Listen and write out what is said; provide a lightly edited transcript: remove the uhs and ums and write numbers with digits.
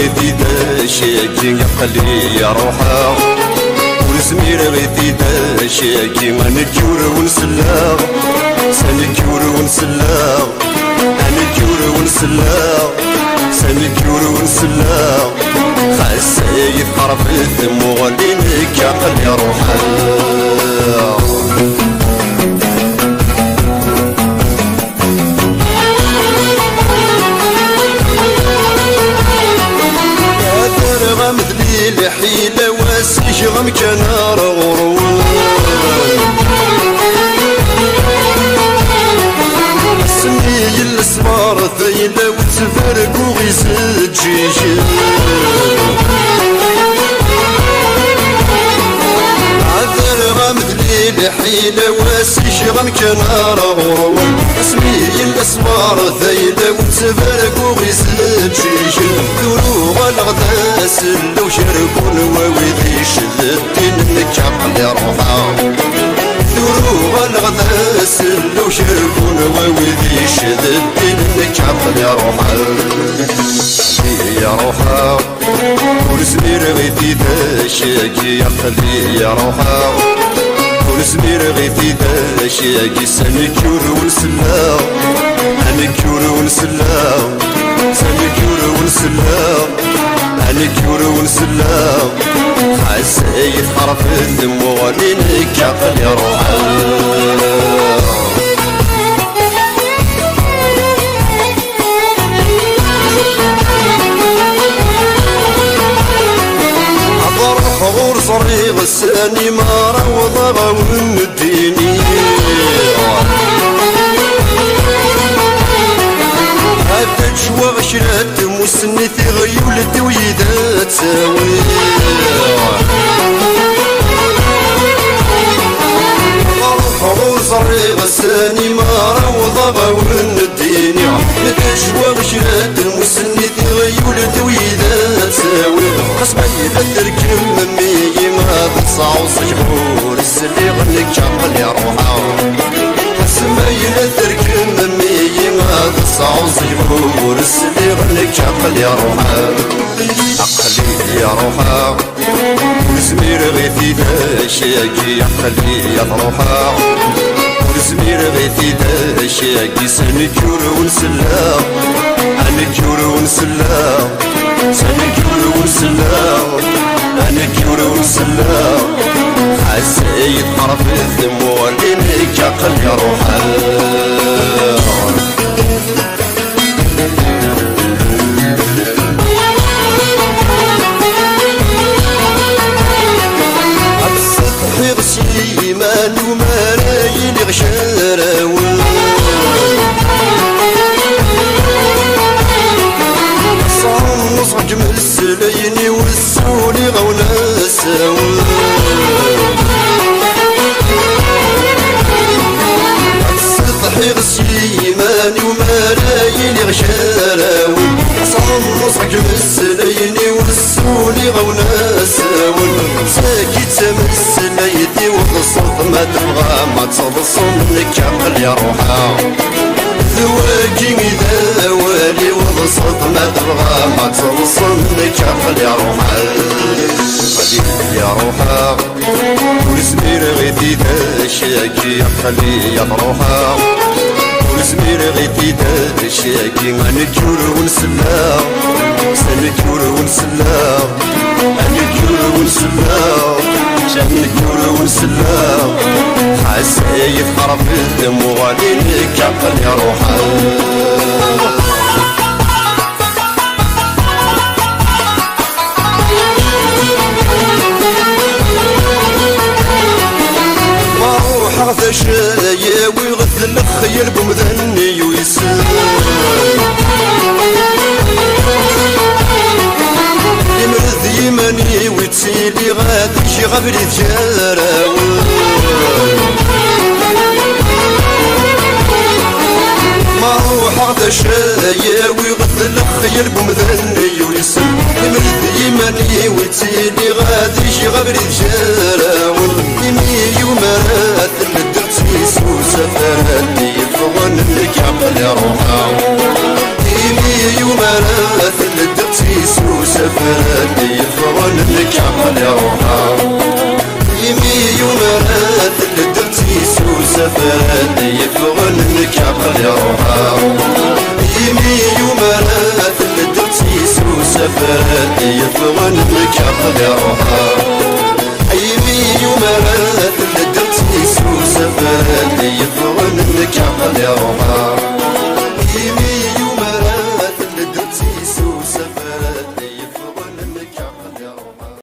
غيدي داشاكي قلي يا روحا ولزمير غيدي داشاكي غنكيور ونسلا سنكيور ونسلا غنكيور ونسلا سنكيور ونسلا خاصي يتقرب الدم وغنينك يا قلبي يا روحا حيلة واسيش غمكان رغرون سني الاسمار ثيلة وتفرق وغيزد جيجي عذر غمد ليل حيلة واسيش غمكان رغرون سني الاسمار ثيلة وتفرق وغيزد جيجي دروغ الغداس لو شركون وويدي شدتين نكعقل يا روحا دروغ الغداس لو شركون وويدي شدتين نكعقل يا روحا يا روحا ولزمير غيدي داشاكي يا قلبي يا روحا ولزمير غيدي داشاكي سنكيور ونسلا هنكيور ونسلا سنكيور ونسلا هنكيور ونسلا خاصي يتقرب الدم وغنينك يا قلبي يا روحا غور صريغ الساني ما روض غون الديني هاتا جوا غشرات مسني غيول الدويدات ساوي غور صريغ الساني ما روض غون الديني هاتا جوا غشرات مسني غيول الدويدات ساوي قسمي للتركم ممي ما بتصاو صجبور السلي غنك شاقل يا روحا قسمي للتركم ممي ما بتصاو صجبور السلي غنك شاقل يا روحا عقلي يا روحا ولزمير غيثي داشاكي يا قلبي يا روحا ولزمير غيثي داشاكي سنكيور ونسلا هنكيور ونسلا سنكيور ونسلا هنكيور ونسلا خاصي يتقرب الدم وغنينك يا قلبي يا روحا السطح غسي ايمان ومرايل غشاراوي نصعج من السليني والسولي غونا ساوي السطح غسي ايماني ومرايلي غشاراوي نصعج من السليني والسولي غونا ساوي ساكي تمس ليدي والصوت ما تبغى ما تصلصنك عقل يا روحا ذواكي إذا والي والصوت ما تبغى ما تصلصنك عقل يا روحا قليل يا روحا ولزمير غيدي داشاكي يا قلبي يا روحا ولزمير غيدي داشاكي غنكيور ونسلا سنكيور ونسلا هنكيور ونسلا سنكيور ونسلا خاصي يتقرب الدم وغنينك يا قلبي يا روحا ما روح غث شايا ويغث الخيل بمذني ويسال يمرض يمني ويتسيلي غادي شي غبري تجاراوي ما روح غدا شايا ويغث الخيل بمذني ويسال يمرض يمني ويتسيلي غادي شي غبري تجاراوي يمي ومرات الدرتي سوسفرني الفغن لك عقل يا روحا يمي ومرات الدرتي تيسو سفرات يفغن لك عقل روحا يمي يمرات تيسو سفرات يفغن لك عقل روحا يمي يمرات تيسو سفرات يفغن لك عقل روحا يمي يمرات تيسو سفرات يفغن لك عقل روحا